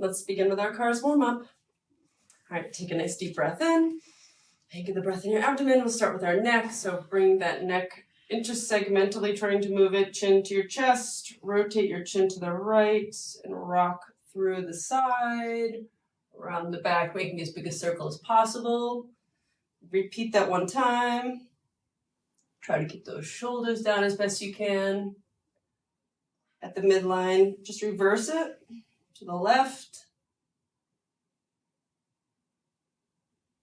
Let's begin with our cars warm-up. All right, take a nice deep breath in. Anchor the breath in your abdomen. We'll start with our neck. So bring that neck intersegmentally, trying to move it chin to your chest. Rotate your chin to the right and rock through the side, around the back, making as big a circle as possible. Repeat that one time. Try to keep those shoulders down as best you can. At the midline, just reverse it to the left.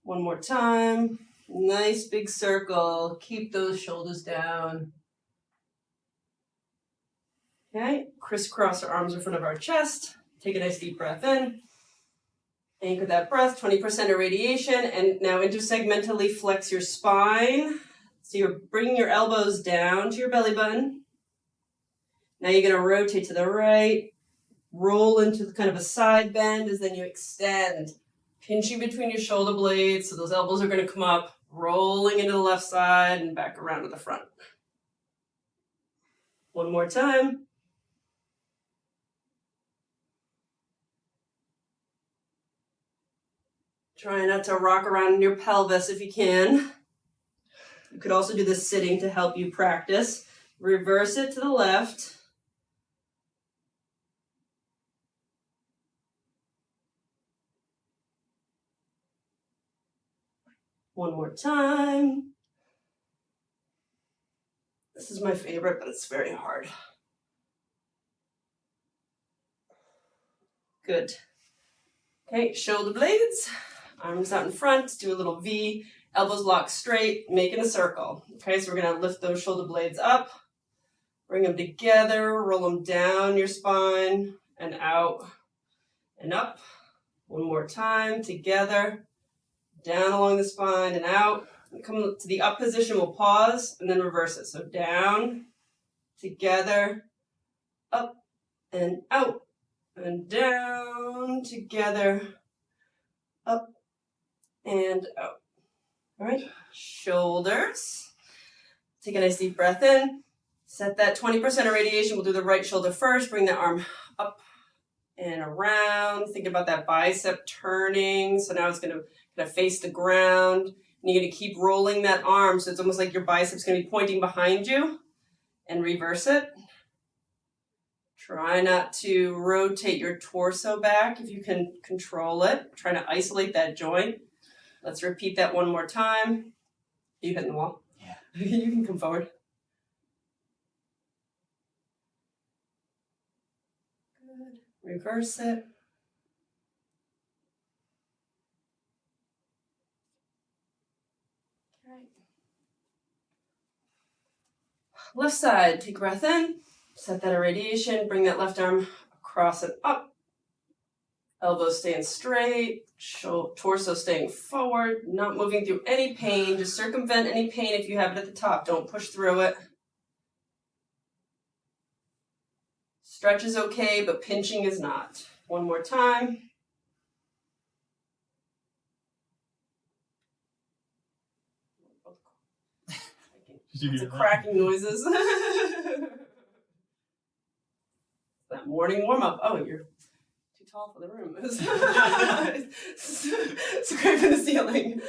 One more time. Nice big circle. Keep those shoulders down. Okay, crisscross our arms in front of our chest. Take a nice deep breath in. Anchor that breath, 20% irradiation, and now intersegmentally flex your spine. So you're bringing your elbows down to your belly button. Now you're going to rotate to the right, roll into kind of a side bend as then you extend, pinching between your shoulder blades, so those elbows are going to come up, rolling into the left side and back around to the front. One more time. Try not to rock around in your pelvis if you can. You could also do this sitting to help you practice. Reverse it to the left. One more time. This is my favorite, but it's very hard. Good. Okay, shoulder blades, arms out in front, do a little V, elbows locked straight, making a circle. Okay, so we're gonna lift those shoulder blades up, bring them together, roll them down your spine and out and up. One more time, together, down along the spine and out. Come to the up position, we'll pause and then reverse it. So down, together, up and out, and down, together, up and out. All right, shoulders. Take a nice deep breath in. Set that 20% irradiation. We'll do the right shoulder first. Bring that arm up and around. Think about that bicep turning. So now it's going to face the ground. And you're going to keep rolling that arm. So it's almost like your bicep's going to be pointing behind you. And reverse it. Try not to rotate your torso back if you can control it. Try to isolate that joint. Let's repeat that one more time. You hitting the wall? Yeah. You can come forward. Good. Reverse it. Okay. Left side, take a breath in. Set that irradiation. Bring that left arm across and up. Elbows staying straight, torso staying forward, not moving through any pain. Just circumvent any pain if you have it at the top. Don't push through it. Stretch is okay, but pinching is not. One more time. Lots of cracking noises. That morning warm-up. Oh, you're too tall for the room. Scraping the ceiling.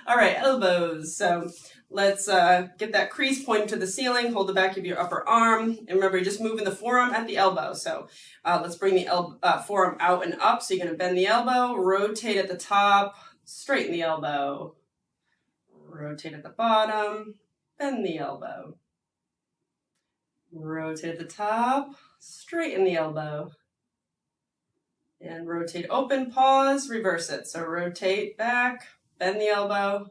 All right, elbows. So let's get that crease pointing to the ceiling. Hold the back of your upper arm. And remember, you're just moving the forearm at the elbow. So let's bring the forearm out and up. So you're going to bend the elbow, rotate at the top, straighten the elbow. Rotate at the bottom, bend the elbow. Rotate at the top, straighten the elbow. And rotate open, pause, reverse it. So rotate back, bend the elbow,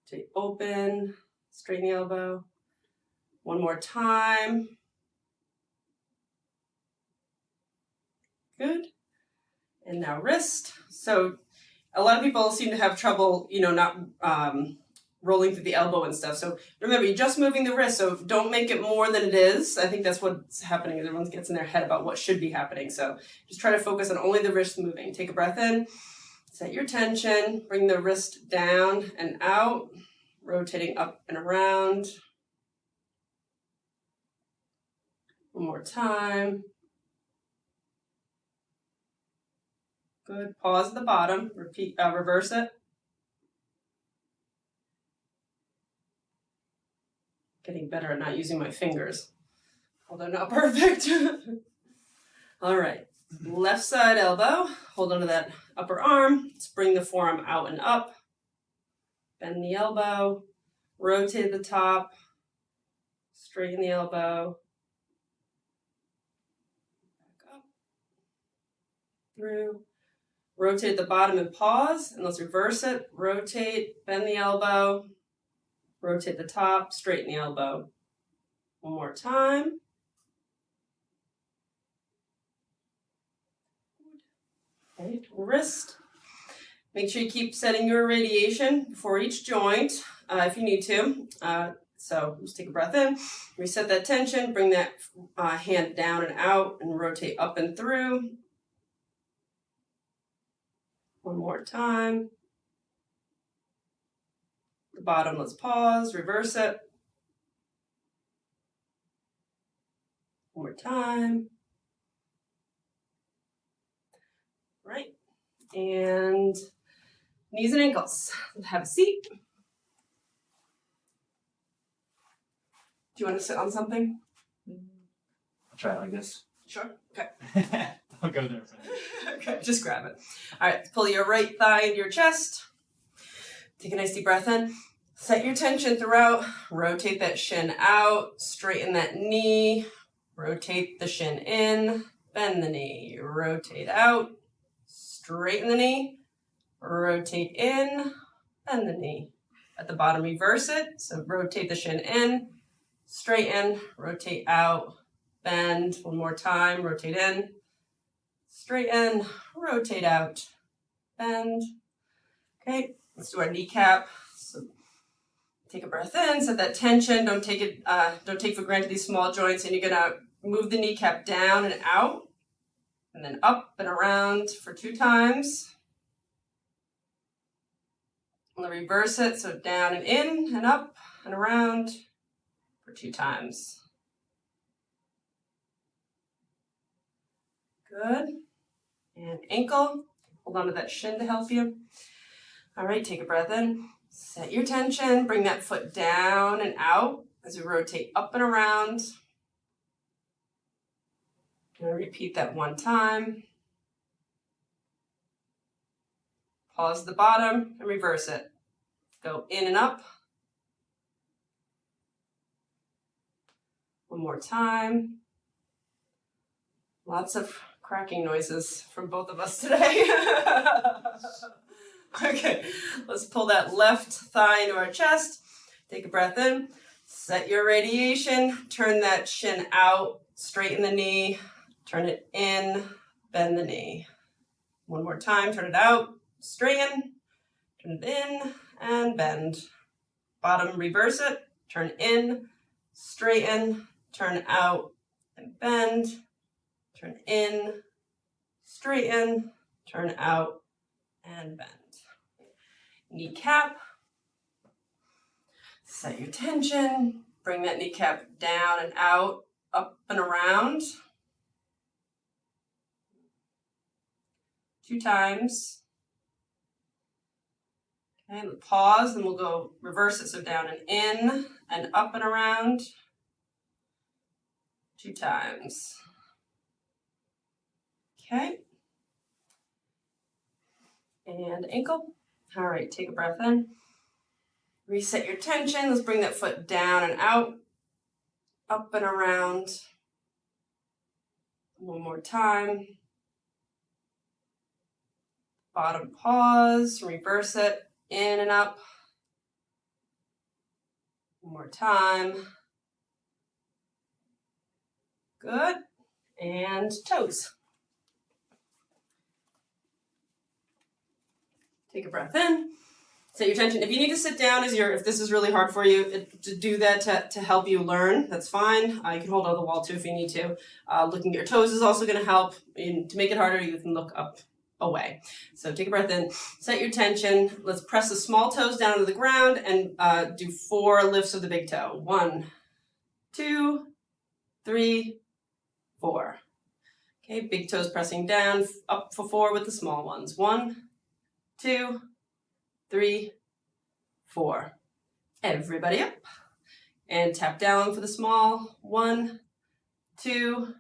rotate open, straighten the elbow. One more time. Good. And now wrist. So a lot of people seem to have trouble, not rolling through the elbow and stuff. So remember, you're just moving the wrist, so don't make it more than it is. I think that's what's happening, is everyone gets in their head about what should be happening. So just try to focus on only the wrist moving. Take a breath in, set your tension, bring the wrist down and out, rotating up and around. One more time. Good. Pause at the bottom. Repeat, reverse it. Getting better at not using my fingers. Although not perfect. All right. Left side elbow. Hold onto that upper arm. Let's bring the forearm out and up. Bend the elbow. Rotate the top. Straighten the elbow. Back up. Through. Rotate the bottom and pause. And let's reverse it. Rotate. Bend the elbow. Rotate the top. Straighten the elbow. One more time. Okay, wrist. Make sure you keep setting your radiation before each joint if you need to. So just take a breath in, reset that tension, bring that hand down and out and rotate up and through. One more time. The bottom, let's pause, reverse it. One more time. Right. And knees and ankles. Have a seat. Do you want to sit on something? I'll try it like this. Sure. Okay. I'll go there for now. Okay, just grab it. All right, pull your right thigh into your chest. Take a nice deep breath in. Set your tension throughout. Rotate that shin out. Straighten that knee. Rotate the shin in. Bend the knee. Rotate out. Straighten the knee. Rotate in. Bend the knee. At the bottom, reverse it. So rotate the shin in. Straighten. Rotate out. Bend. One more time. Rotate in. Straighten. Rotate out. Bend. Okay, let's do our kneecap. So take a breath in, set that tension. Don't take for granted these small joints, and you're gonna move the kneecap down and out, and then up and around for 2 times. And then reverse it, so down and in and up and around for 2 times. Good. And ankle. Hold on to that shin to help you. All right, take a breath in. Set your tension. Bring that foot down and out as we rotate up and around. And repeat that 1 time. Pause at the bottom and reverse it. Go in and up. 1 more time. Lots of cracking noises from both of us today. Okay, let's pull that left thigh into our chest. Take a breath in. Set your radiation. Turn that shin out. Straighten the knee. Turn it in. Bend the knee. 1 more time. Turn it out. Straighten. Turn it in and bend. Bottom, reverse it. Turn in. Straighten. Turn out and bend. Turn in. Straighten. Turn out and bend. Kneecap. Set your tension. Bring that kneecap down and out, up and around. 2 times. Okay, pause, and we'll go reverse it, so down and in and up and around. 2 times. Okay. And ankle. All right, take a breath in. Reset your tension. Let's bring that foot down and out, up and around. 1 more time. Bottom, pause, reverse it, in and up. 1 more time. Good. And toes. Take a breath in. Set your tension. If you need to sit down if this is really hard for you, to do that to help you learn, that's fine. You can hold on the wall too if you need to. Looking at your toes is also going to help. And to make it harder, you can look up away. So take a breath in. Set your tension. Let's press the small toes down to the ground and do 4 lifts of the big toe. 1, 2, 3, 4. Okay, big toes pressing down, up for 4 with the small ones. 1, 2, 3, 4. Everybody up. And tap down for the small. 1, 2,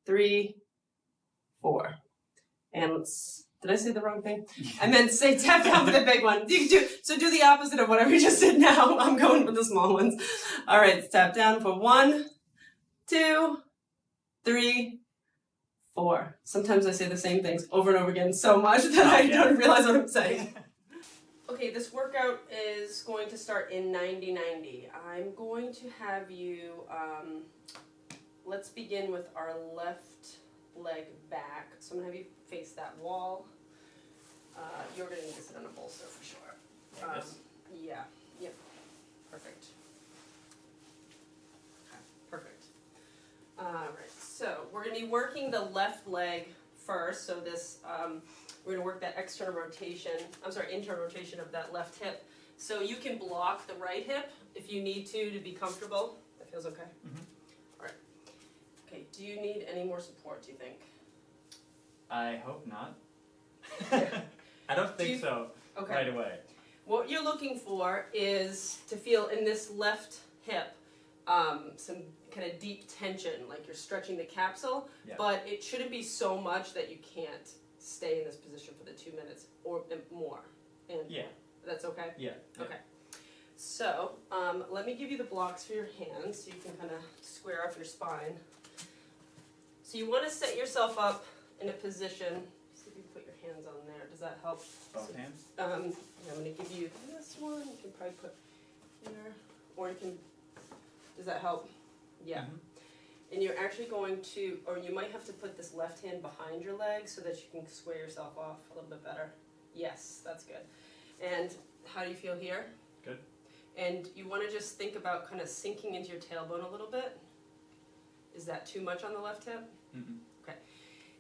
3, 4. And let's, did I say the wrong thing? I meant to say tap down for the big one. So do the opposite of whatever you just did now. I'm going with the small ones. All right, let's tap down for 1, 2, 3, 4. Sometimes I say the same things over and over again so much that I don't realize what I'm saying. Okay, this workout is going to start in 90-90. I'm going to have you, let's begin with our left leg back. So I'm going to have you face that wall. You're going to need to sit on a bolster for sure. Like this? Yeah, yep, perfect. Okay, perfect. Alright, so we're going to be working the left leg first. So this, we're going to work that internal rotation of that left hip. So you can block the right hip if you need to be comfortable. That feels okay? Mm-hmm. Alright. Okay, do you need any more support, do you think? I hope not. I don't think so right away. What you're looking for is to feel in this left hip some kind of deep tension, like you're stretching the capsule, but it shouldn't be so much that you can't stay in this position for the 2 minutes or more. And that's okay? Yeah. Okay. So let me give you the blocks for your hands so you can kind of square up your spine. So you want to set yourself up in a position. See if you can put your hands on there. Does that help? Both hands? I'm going to give you this one. You can probably put here, or you can. Does that help? Yeah. Mm-hmm. And you're actually going to, or you might have to put this left hand behind your leg so that you can square yourself off a little bit better. Yes, that's good. And how do you feel here? Good. And you want to just think about kind of sinking into your tailbone a little bit. Is that too much on the left hip? Mm-hmm. Okay.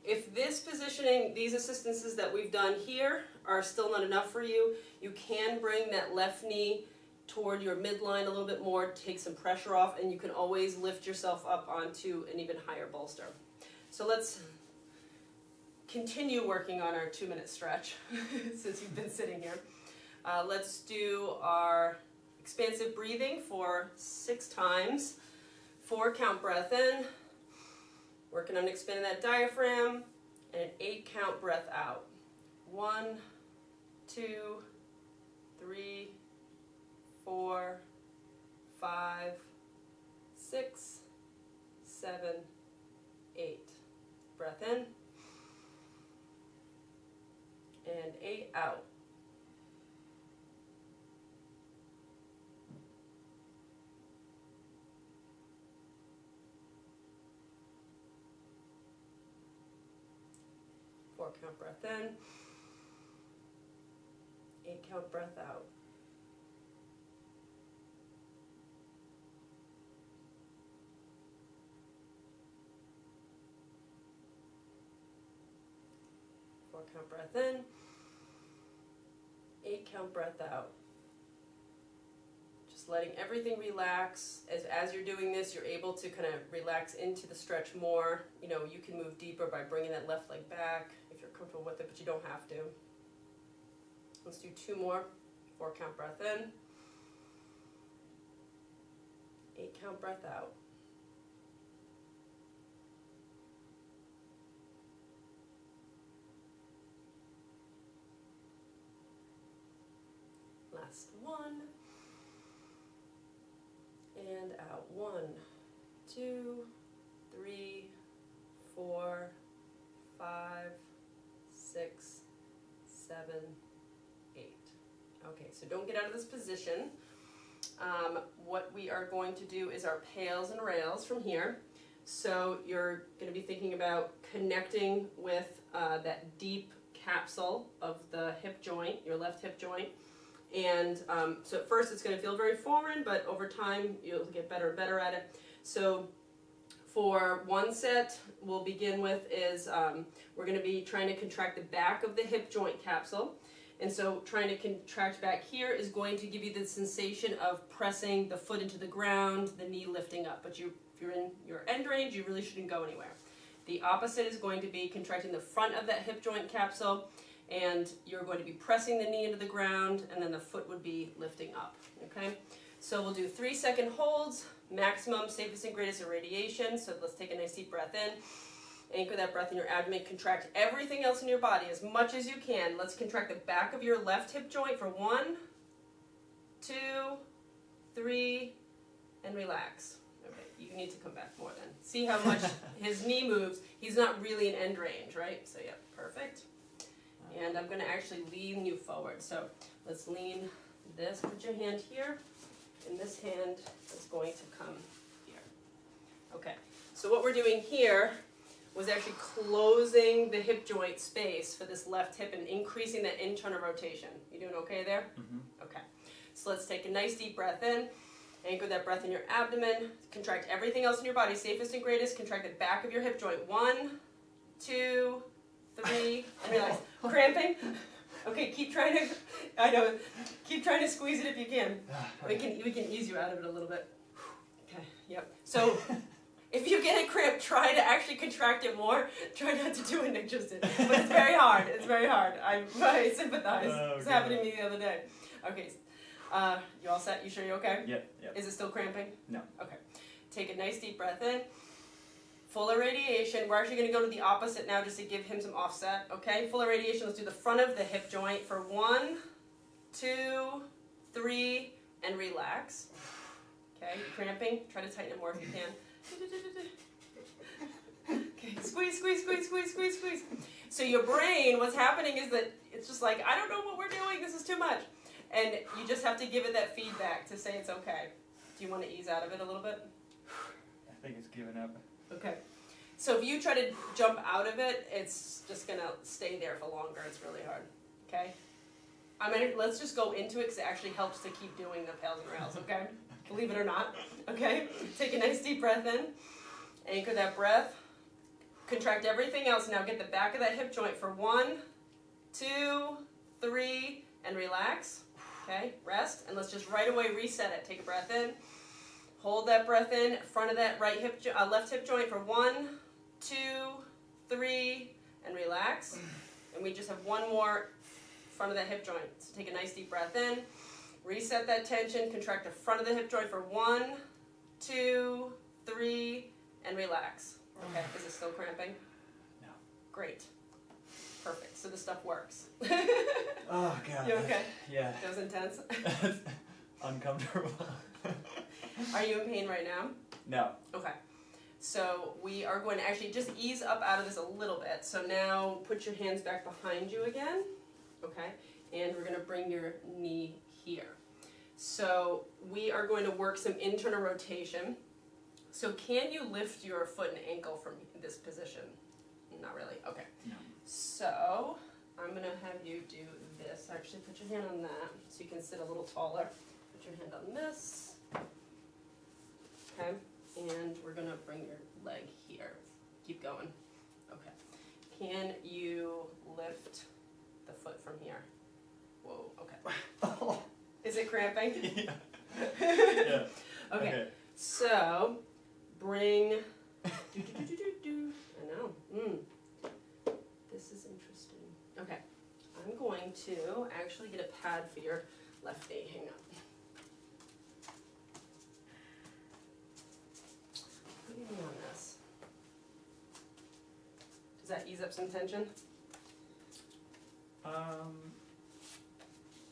If this positioning, these assistances that we've done here are still not enough for you, you can bring that left knee toward your midline a little bit more, take some pressure off, and you can always lift yourself up onto an even higher bolster. So let's continue working on our 2-minute stretch since you've been sitting here. Let's do our expansive breathing for 6 times. 4 count breath in, working on expanding that diaphragm, and an 8 count breath out. 1, 2, 3, 4, 5, 6, 7, 8. Breath in, and 8 out. Count breath in, 8 count breath out. Four count breath in, 8 count breath out. Just letting everything relax. As you're doing this, you're able to kind of relax into the stretch more. You know, you can move deeper by bringing that left leg back if you're comfortable with it, but you don't have to. Let's do 2 more. 4 count breath in, 8 count breath out. Last one. And out. 1, 2, 3, 4, 5, 6, 7, 8. Okay, so don't get out of this position. What we are going to do is our pails and rails from here. So you're going to be thinking about connecting with that deep capsule of the hip joint, your left hip joint. And so at first it's going to feel very foreign, but over time you'll get better and better at it. So for one set, we'll begin with is we're going to be trying to contract the back of the hip joint capsule. And so trying to contract back here is going to give you the sensation of pressing the foot into the ground, the knee lifting up. But if you're in your end range, you really shouldn't go anywhere. The opposite is going to be contracting the front of that hip joint capsule, and you're going to be pressing the knee into the ground, and then the foot would be lifting up, okay? So we'll do 3-second holds, maximum, safest and greatest irradiation. So let's take a nice deep breath in. Anchor that breath in your abdomen. Contract everything else in your body as much as you can. Let's contract the back of your left hip joint for 1, 2, 3, and relax. Okay, you need to come back more then. See how much his knee moves. He's not really in end range, right? So yeah, perfect. And I'm going to actually lean you forward. So let's lean this. Put your hand here, and this hand is going to come here. Okay, so what we're doing here was actually closing the hip joint space for this left hip and increasing that internal rotation. You doing okay there? Mm-hmm. Okay, so let's take a nice deep breath in. Anchor that breath in your abdomen. Contract everything else in your body. Safest and greatest. Contract the back of your hip joint. 1, 2, 3, and relax. Cramping? Okay, keep trying to, I know, keep trying to squeeze it if you can. We can ease you out of it a little bit. Okay, yep. So, if you get a cramp, try to actually contract it more. Try not to do what Nick just did. But it's very hard. It's very hard. I sympathize. It's happened to me the other day. Okay, you all set? You sure you're okay? Yep. Is it still cramping? No. Okay. Take a nice deep breath in. Full irradiation. We're actually going to go to the opposite now just to give him some offset. Okay, full irradiation. Let's do the front of the hip joint for 1, 2, 3, and relax. Okay, cramping. Try to tighten it more if you can. Okay, squeeze, squeeze, squeeze, squeeze, squeeze, squeeze. So your brain, what's happening is that it's just like, I don't know what we're doing. This is too much. And you just have to give it that feedback to say it's okay. Do you want to ease out of it a little bit? I think it's given up. Okay. So if you try to jump out of it, it's just going to stay there for longer. It's really hard. Okay? Let's just go into it because it actually helps to keep doing the pails and rails, okay? Believe it or not. Okay? Take a nice deep breath in. Anchor that breath. Contract everything else. Now get the back of that hip joint for 1, 2, 3, and relax. Okay? Rest. And let's just right away reset it. Take a breath in. Hold that breath in, front of that left hip joint for 1, 2, 3, and relax. And we just have one more front of that hip joint. So take a nice deep breath in, reset that tension, contract the front of the hip joint for 1, 2, 3, and relax. Okay, is it still cramping? No. Great. Perfect, so this stuff works. Oh, God. You okay? Yeah. That was intense? Uncomfortable. Are you in pain right now? No. Okay. So we are going to actually just ease up out of this a little bit. So now put your hands back behind you again. Okay. And we're going to bring your knee here. So we are going to work some internal rotation. So can you lift your foot and ankle from this position? Not really. Okay. No. So I'm going to have you do this. Actually, put your hand on that so you can sit a little taller. Put your hand on this. Okay, and we're going to bring your leg here. Keep going. Okay. Can you lift the foot from here? Whoa, okay. Is it cramping? Yeah. Yeah. Okay. So, bring... I know. This is interesting. Okay. I'm going to actually get a pad for your left knee. Hang on. On this. Does that ease up some tension?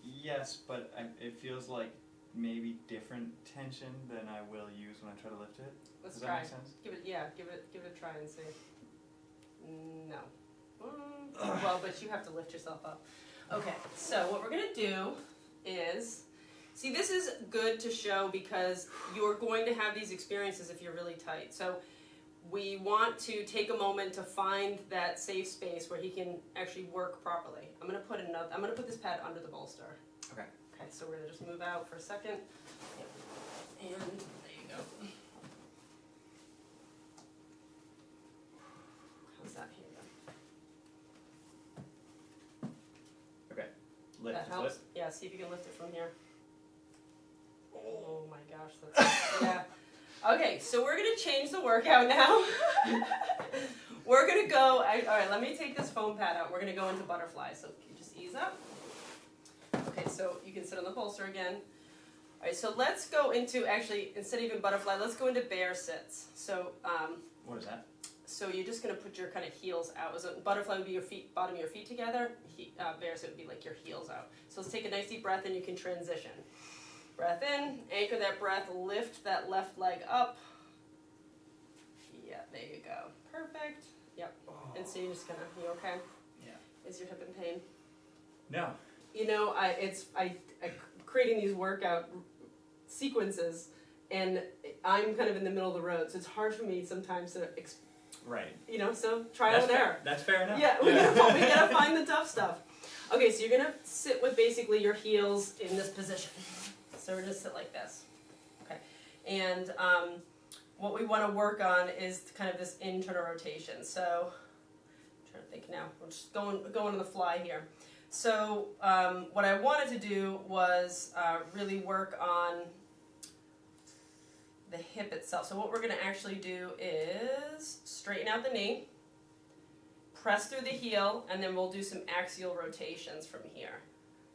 Yes, but it feels like maybe different tension than I will use when I try to lift it. Let's Does try. that make sense? Give it a try and see. No. Well, but you have to lift yourself up. Okay, so what we're gonna do is, see, this is good to show because you're going to have these experiences if you're really tight. So we want to take a moment to find that safe space where he can actually work properly. I'm gonna put this pad under the bolster. Okay. Okay, so we're gonna just move out for a second. And there you go. How's that here then? Okay. Lift That the helps? foot. Yeah, see if you can lift it from here. Oh my gosh, that's, yeah. Okay, so we're gonna change the workout now. We're gonna go, all right, let me take this foam pad out. We're gonna go into butterfly, so you just ease up. Okay, so you can sit on the bolster again. All right, so let's go into, actually, instead of even butterfly, let's go into bear sits. So, what is that? so you're just gonna put your kind of heels out. So butterfly would be your feet, bottom of your feet together. Bear sit would be like your heels out. So let's take a nice deep breath and you can transition. Breath in, anchor that breath, lift that left leg up. Yeah, there you go. Perfect. Yep. And so you're just gonna, you okay? Yeah. Is your hip in pain? No. You know, I creating these workout sequences, and I'm kind of in the middle of the road, so it's hard for me sometimes to, Right. you know, so trial and error. That's fair enough. Yeah, we gotta find the tough stuff. Okay, so you're gonna sit with basically your heels in this position. So we're gonna sit like this. Okay, and what we want to work on is kind of this internal rotation. So I'm trying to think now. We're just going on the fly here. So what I wanted to do was really work on the hip itself. So what we're going to actually do is straighten out the knee, press through the heel, and then we'll do some axial rotations from here.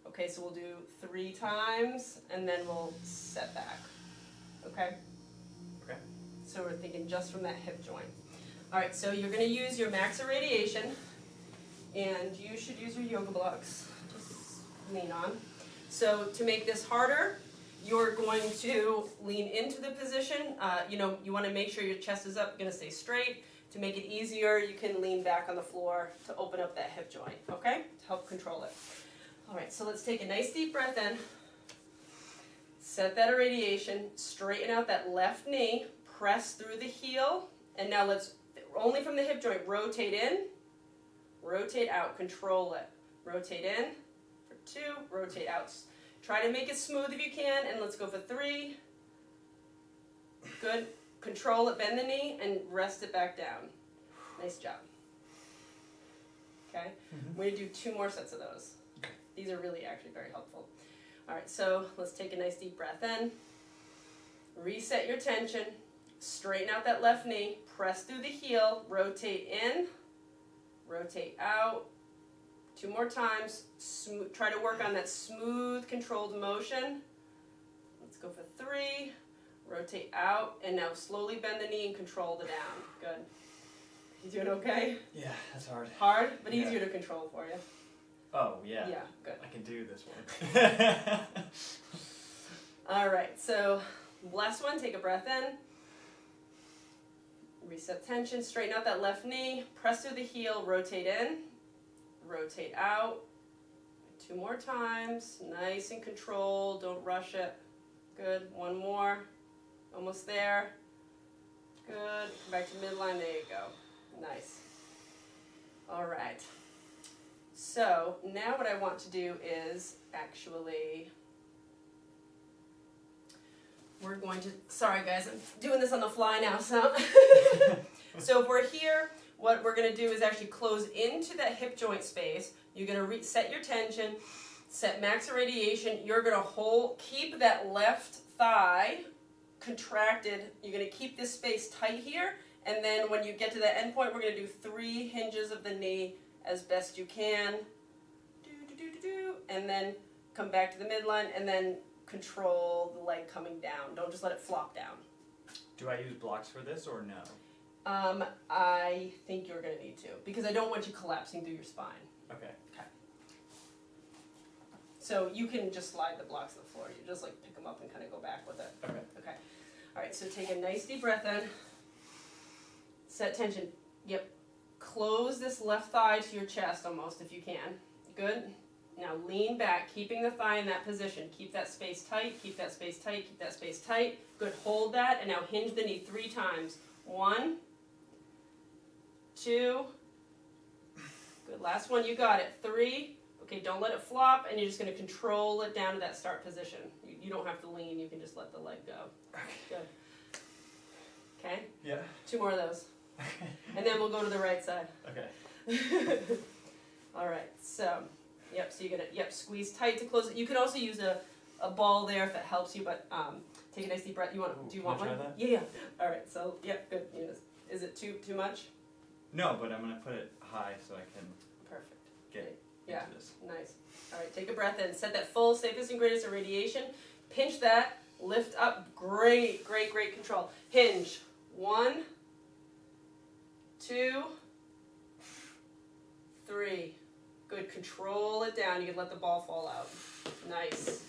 Okay, so we'll do 3 times, and then we'll set back. Okay? Okay. So we're thinking just from that hip joint. All right, so you're going to use your max irradiation, and you should use your yoga blocks. Just lean on. So to make this harder, you're going to lean into the position. You know, you want to make sure your chest is up. You're going to stay straight. To make it easier, you can lean back on the floor to open up that hip joint, okay? To help control it. All right, so let's take a nice deep breath in. Set that irradiation. Straighten out that left knee. Press through the heel. And now let's, only from the hip joint, rotate in, rotate out. Control it. Rotate in for 2, rotate out. Try to make it smooth if you can, and let's go for 3. Good. Control it, bend the knee, and rest it back down. Nice job. Okay? We're going to do 2 more sets of those. These are really actually very helpful. All right, so let's take a nice deep breath in. Reset your tension. Straighten out that left knee. Press through the heel. Rotate in. Rotate out. 2 more times. Try to work on that smooth, controlled motion. Let's go for 3. Rotate out. And now slowly bend the knee and control the down. Good. You doing okay? Yeah, that's hard. Hard, but easier to control for you. Oh, yeah. Yeah, good. I can do this one. All right, so last one, take a breath in. Reset tension, straighten out that left knee, press through the heel, rotate in, rotate out. 2 more times, nice and controlled, don't rush it. Good, 1 more, almost there. Good, come back to midline, there you go. Nice. All right. So now what I want to do is actually, we're going to, sorry guys, I'm doing this on the fly now, so. So if we're here, what we're going to do is actually close into that hip joint space. You're going to reset your tension, set max irradiation. You're going to keep that left thigh contracted. You're going to keep this space tight here, and then when you get to that end point, we're going to do 3 hinges of the knee as best you can. And then come back to the midline, and then control the leg coming down. Don't just let it flop down. Do I use blocks for this or no? I think you're going to need to, because I don't want you collapsing through your spine. Okay. Okay. So you can just slide the blocks to the floor. You just like pick them up and kind of go back with it. Okay. Okay. All right, so take a nice deep breath in. Set tension. Yep. Close this left thigh to your chest almost if you can. Good. Now lean back, keeping the thigh in that position. Keep that space tight, keep that space tight, keep that space tight. Good, hold that, and now hinge the knee 3 times. 1, 2, good, last one, you got it. 3, okay, don't let it flop, and you're just going to control it down to that start position. You don't have to lean, you can just let the leg go. Good. Okay? Yeah. 2 more of those. And then we'll go to the right side. Okay. All right, so, so you're going to, squeeze tight to close it. You could also use a ball there if it helps you, but take a nice deep breath. Do you want one? Try that? Yeah. All right, so, good. Is it too much? No, but I'm going to put it high so I can Perfect. get Yeah. into this. Nice. All right, take a breath in. Set that full, safest and greatest irradiation. Pinch that. Lift up. Great, great, great control. Hinge. 1, 2, 3. Good. Control it down. You can let the ball fall out. Nice.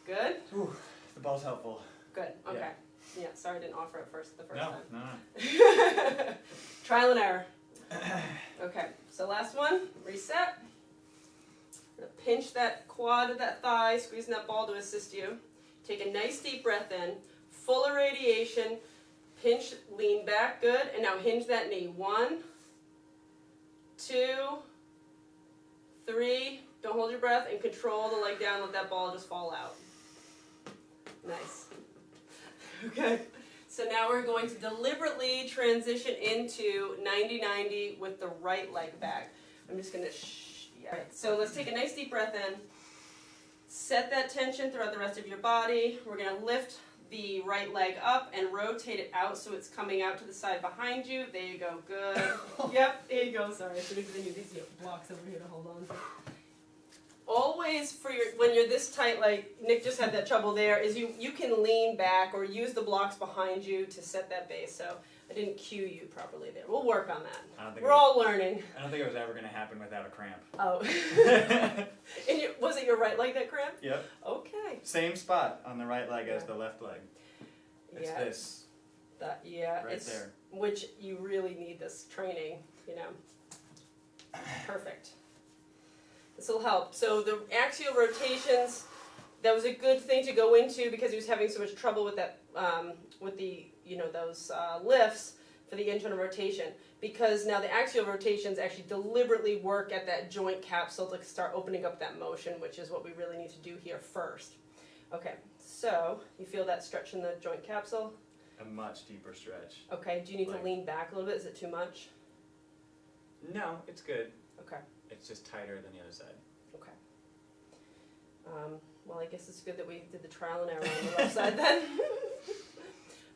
Good? Ooh, the ball's helpful. Good. Okay. Yeah, sorry I didn't offer it the first time. No. Trial and error. Okay, so last one. Reset. Pinch that quad of that thigh, squeezing that ball to assist you. Take a nice deep breath in. Full irradiation. Pinch, lean back. Good. And now hinge that knee. 1, 2, 3. Don't hold your breath and control the leg down. Let that ball just fall out. Nice. Okay. So now we're going to deliberately transition into 90-90 with the right leg back. I'm just going to Right, so let's take a nice deep breath in. Set that tension throughout the rest of your body. We're going to lift the right leg up and rotate it out so it's coming out to the side behind you. There you go. Good. Yep, there you go. Sorry, I should have given you these blocks over here to hold on to. Always when you're this tight, like Nick just had that trouble there, is you can lean back or use the blocks behind you to set that base. So I didn't cue you properly there. We'll work on that. We're all learning. I don't think it was ever going to happen without a cramp. Oh. And was it your right leg that cramped? Yep. Okay. Same spot on the right leg as the left leg. It's this. Right it's there. Which you really need this training, you know. Perfect. This will help. So the axial rotations, that was a good thing to go into because he was having so much trouble with that, with the, those lifts for the internal rotation. Because now the axial rotations actually deliberately work at that joint capsule to start opening up that motion, which is what we really need to do here first. Okay, so you feel that stretch in the joint capsule? A much deeper stretch. Okay, do you need to lean back a little bit? Is it too much? No, it's good. Okay. It's just tighter than the other side. Okay. Well, I guess it's good that we did the trial and error on the left side then.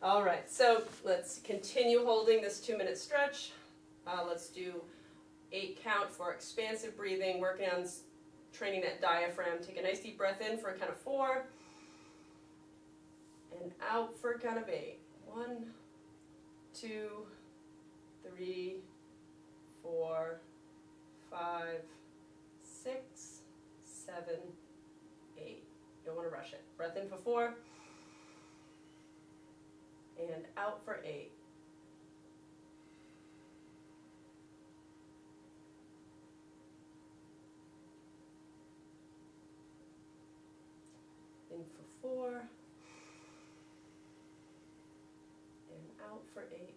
All right, so let's continue holding this 2-minute stretch. Let's do 8 count for expansive breathing, working on training that diaphragm. Take a nice deep breath in for a count of 4, and out for a count of 8. 1, 2, 3, 4, 5, 6, 7, 8. Don't want to rush it. Breath in for 4. And out for 8. In for 4. And out for 8.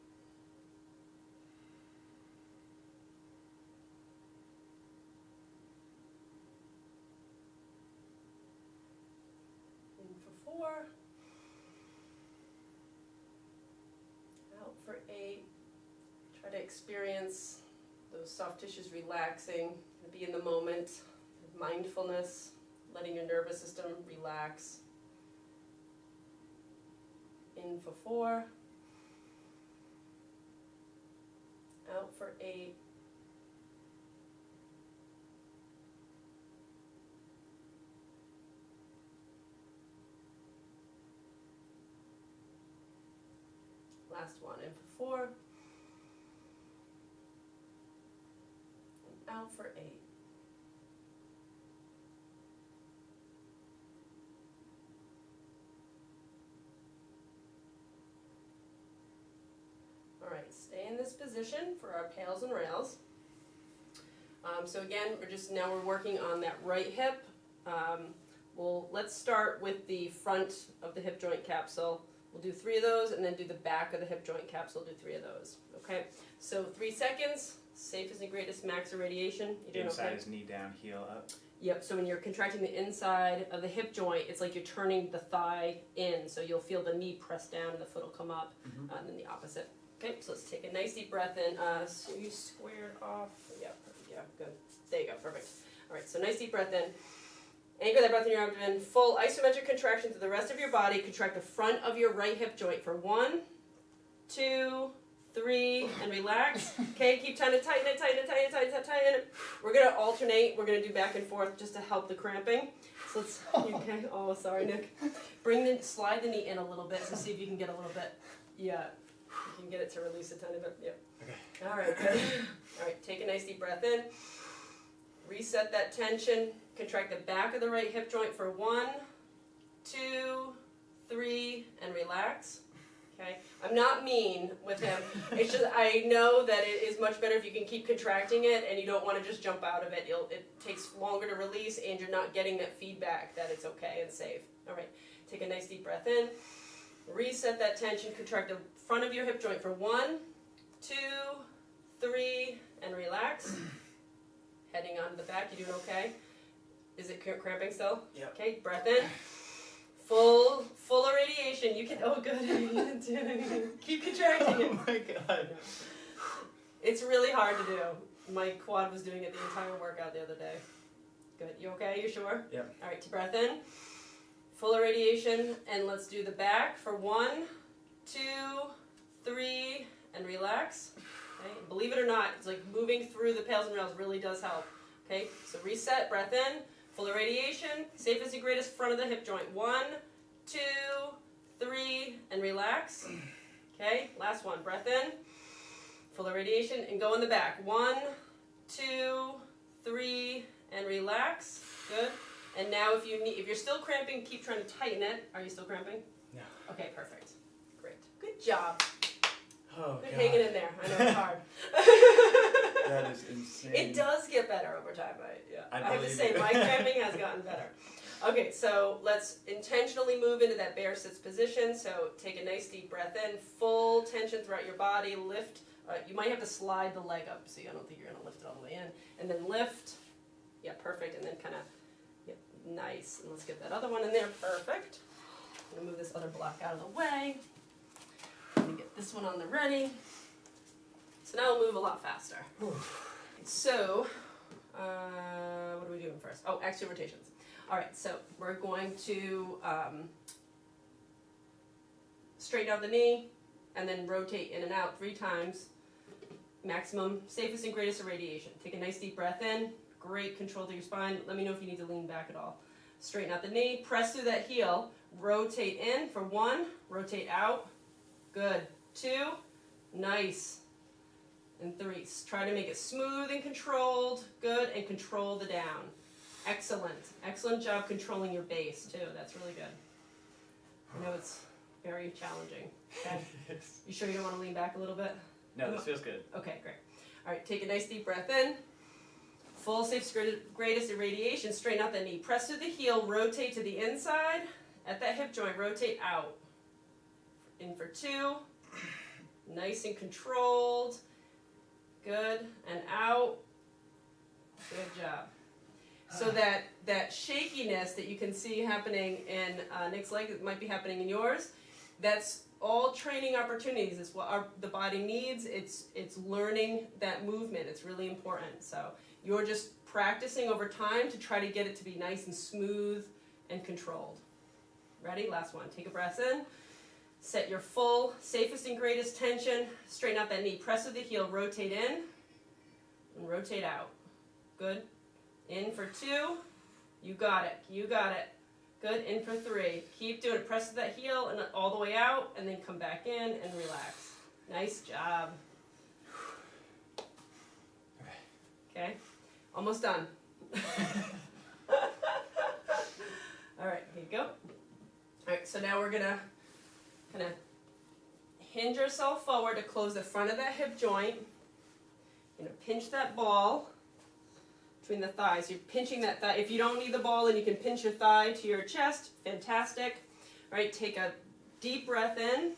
In for 4. Out for 8. Try to experience those soft tissues relaxing, be in the moment, mindfulness, letting your nervous system relax. In for 4. Out for 8. Last one, in for 4. And out for 8. All right, stay in this position for our pails and rails. So again, we're working on that right hip. Let's start with the front of the hip joint capsule. We'll do 3 of those, and then do the back of the hip joint capsule, do 3 of those. Okay? So 3 seconds, safest and greatest max irradiation. You doing Inside okay? is knee down, heel up. Yep, so when you're contracting the inside of the hip joint, it's like you're turning the thigh in, so you'll feel the knee press down and the foot will come up, and then the opposite. Okay, so let's take a nice deep breath in. So you squared off. Yep, yeah, good. There you go, perfect. All right, so nice deep breath in. Anchor that breath in your abdomen. Full isometric contraction through the rest of your body. Contract the front of your right hip joint for 1, 2, 3, and relax. Okay, keep trying to tighten it. We're gonna alternate. We're gonna do back and forth just to help the cramping. So let's, okay, oh, sorry, Nick. Slide the knee in a little bit, so see if you can get a little bit, yeah. You can get it to release a tiny bit, yep. Okay. All right, good. All right, take a nice deep breath in. Reset that tension. Contract the back of the right hip joint for 1, 2, 3, and relax. Okay, I'm not mean with him. It's just I know that it is much better if you can keep contracting it and you don't want to just jump out of it. It takes longer to release and you're not getting that feedback that it's okay and safe. All right, take a nice deep breath in. Reset that tension. Contract the front of your hip joint for 1, 2, 3, and relax. Heading on to the back. You doing okay? Is it cramping still? Yeah. Okay, breath in. Full irradiation. You can, oh good. Keep contracting it. Oh my god. It's really hard to do. My quad was doing it the entire workout the other day. Good. You okay? You sure? Yeah. All right, breath in. Full irradiation. And let's do the back for 1, 2, 3, and relax. Okay. Believe it or not, it's like moving through the pails and rails really does help. Okay, so reset, breath in. Full irradiation, safest and greatest front of the hip joint. 1, 2, 3, and relax. Okay, last one, breath in. Full irradiation, and go in the back. 1, 2, 3, and relax. Good. And now if you're still cramping, keep trying to tighten it. Are you still cramping? No. Okay, perfect. Great. Good job. Oh, Good God. hanging in there. I know it's hard. That is insane. It does get better over time. I have to believe say, it. my cramping has gotten better. Okay, so let's intentionally move into that bear sits position. So take a nice deep breath in, full tension throughout your body. Lift. You might have to slide the leg up. See, I don't think you're going to lift it all the way in. And then lift. Yeah, perfect. And then kind of, yeah, nice. And let's get that other one in there. Perfect. I'm going to move this other block out of the way. Let me get this one on the ready. So now we'll move a lot faster. So, what are we doing first? Oh, axial rotations. All right, so we're going to straighten out the knee and then rotate in and out 3 times. Maximum, safest and greatest irradiation. Take a nice deep breath in. Great control through your spine. Let me know if you need to lean back at all. Straighten out the knee. Press through that heel. Rotate in for 1. Rotate out. Good. 2. Nice. And 3. Try to make it smooth and controlled. Good. And control the down. Excellent. Excellent job controlling your base, too. That's really good. I know it's very challenging. Okay. You sure you don't want to lean back a little bit? No, this feels good. Okay, great. All right, take a nice deep breath in. Full, safe, greatest irradiation. Straighten out the knee. Press through the heel. Rotate to the inside. At that hip joint, rotate out. In for 2. Nice and controlled. Good. And out. Good job. So that shakiness that you can see happening in Nick's leg, it might be happening in yours, that's all training opportunities. It's what the body needs. It's learning that movement. It's really important. So you're just practicing over time to try to get it to be nice and smooth and controlled. Ready? Last one. Take a breath in. Set your full, safest and greatest tension. Straighten out that knee. Press with the heel. Rotate in and rotate out. Good. In for 2. You got it. You got it. Good. In for 3. Keep doing it. Press with that heel and all the way out, and then come back in and relax. Nice job. Okay. Almost done. All right. Here you go. All right. So now we're gonna kind of hinge yourself forward to close the front of that hip joint. You're gonna pinch that ball between the thighs. You're pinching that thigh. If you don't need the ball, then you can pinch your thigh to your chest. Fantastic. All right, take a deep breath in.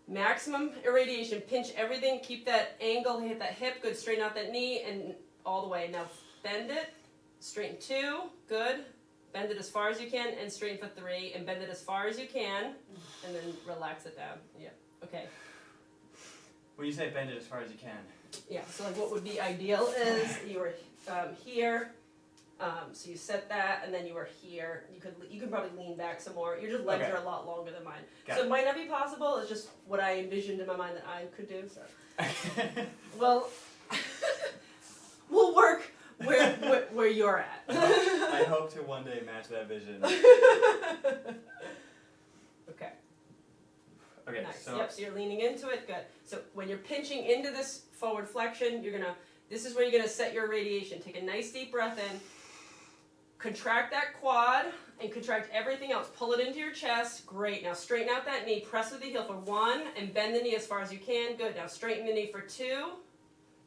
Maximum irradiation. Pinch everything. Keep that angle. Hit that hip. Good. Straighten out that knee and all the way. Now bend it. Straighten 2. Good. Bend it as far as you can and straighten for 3. And bend it as far as you can. And then relax it down. Yeah. Okay. When you say bend it as far as you can. Yeah, so like what would be ideal is you were here, So you set that, and then you are here. You could probably lean back some more. Your just legs Okay. are a lot longer than mine, Got so it might not be possible. It's just what I envisioned in my mind that I could do. So, it. well, we'll work where you're at. I hope to one day match that vision. Okay. Okay, Nice. so Yep. So you're leaning into it. Good. So when you're pinching into this forward flexion, this is where you're gonna set your radiation. Take a nice deep breath in. Contract that quad and contract everything else. Pull it into your chest. Great. Now straighten out that knee. Press with the heel for 1 and bend the knee as far as you can. Good. Now straighten the knee for 2.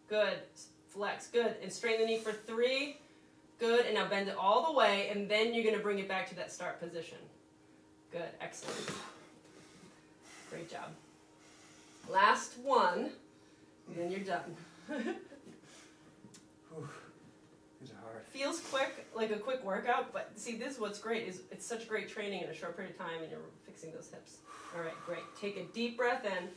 Good. Flex. Good. And straighten the knee for 3. Good. And now bend it all the way, and then you're going to bring it back to that start position. Good. Excellent. Great job. Last one, and then you're done. these are hard. Feels quick, like a quick workout, but see, this is what's great, is it's such great training in a short period of time, and you're fixing those hips. All right, great. Take a deep breath in.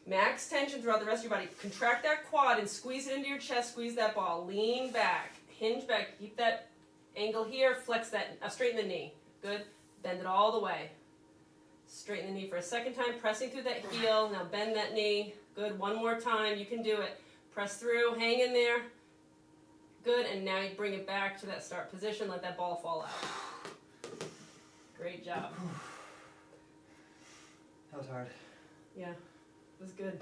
Max tension throughout the rest of your body. Contract that quad and squeeze it into your chest. Squeeze that ball. Lean back. Hinge back. Keep that angle here. Flex that. Straighten the knee. Good. Bend it all the way. Straighten the knee for a second time. Pressing through that heel. Now bend that knee. Good. One more time. You can do it. Press through. Hang in there. Good. And now you bring it back to that start position. Let that ball fall out. Great job. That was hard. Yeah. It was good.